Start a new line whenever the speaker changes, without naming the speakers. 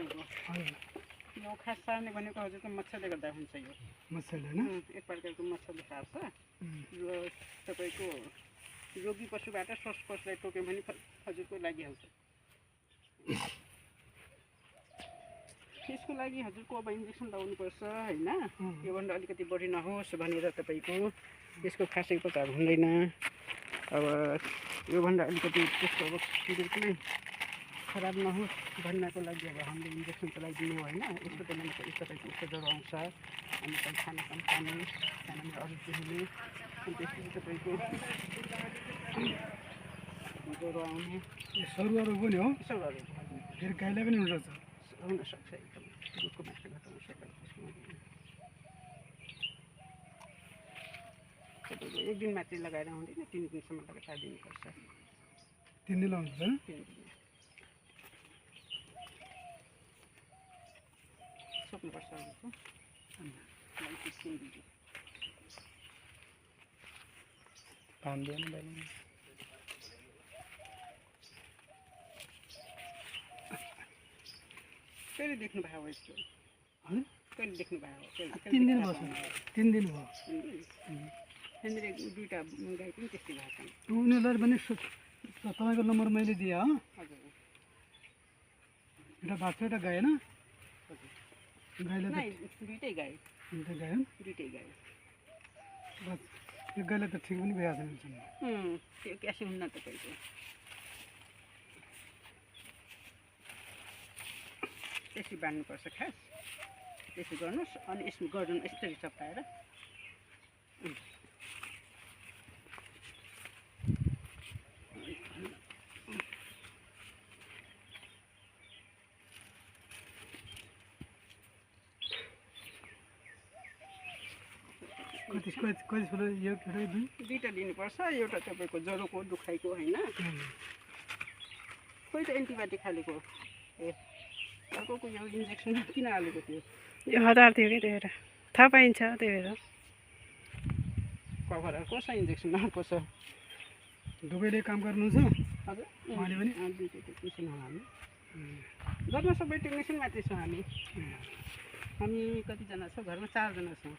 तपाईँको
हजुर
यो खास सार्ने भनेको हजुरको मच्छरले गर्दा हुन्छ यो
मच्छरले हैन
एक प्रकारको मच्छरले सार्छ र तपाईँको रोगी पशुबाट सोस पशुलाई टोक्यो भने हजुरको लागिहाल्छ त्यसको लागि हजुरको अब इन्जेक्सन लगाउनुपर्छ होइन योभन्दा अलिकति बढी नहोस् भनेर तपाईँको यसको खासै उपचार हुँदैन अब योभन्दा अलिकति त्यसको अब बिल्कुलै खराब नहोस् भन्नको लागि अब हामीले इन्जेक्सन चलाइदिनु होइन यस्तो बेलामा चाहिँ तपाईँको यस्तो ज्वरो आउँछ अनि चाहिँ खाना कम खाने खानामा अरू हुने अनि त्यसपछि तपाईँको ज्वरो आउने
यो सरुवारो पनि हो
सरुवाहरू
फेरि गाईलाई पनि हुनसक्छ
हुनसक्छ एकदम दुधको मात्रा घटाउँछ तपाईँको एक दिन मात्रै लगाएर हुँदैन 3 दिनसम्म लगातार दिनुपर्छ
3 दिन लाउँछ हैन
3 दिन सक्नुपर्छ हजुरको कहिले देख्नुभयो हो यस्तो कहिले देख्नुभयो हो
3 दिन बस्छ 3 दिन भयो
यहाँनिर दुईवटा गाई पनि त्यस्तै भएको छन्
उनीहरूलाई पनि तपाईँको नम्बर मैले दिएँ हो
हजुर
एउटा बाछा एउटा गाई होइन गाईलाई
दुइटै गाई
दुईवटा गाई हो
दुइटै गाई
बस यो गाईलाई त ठिक पनि भइहाल्छ
त्यो क्यासी हुन्न तपाईँको त्यसरी बाँध्नुपर्छ खास त्यसरी गर्नुहोस् अनि यसमा गर्नु यसरी चप्काएर
कति फुल एउटा दुई
दुईवटा दिनुपर्छ एउटा तपाईँको ज्वरोको दुखाइको होइन खोइ त एन्टिबायोटिक हालेको ए अर्को यो इन्जेक्सन किन हालेको थियो
यो हतार थियो कि त्यही भएर थाहा पाइन्छ त्यही भएर
कभर कसै इन्जेक्सन अर्को छ
दुवैले काम गर्नुहुन्छ
हजुर
उहाँले पनि
दुइटै टेक्निसियन हो हामी गर्न सबै टेक्निसियन मात्रै छौँ हामी कतिजना छौँ घरमा 4 जना छौँ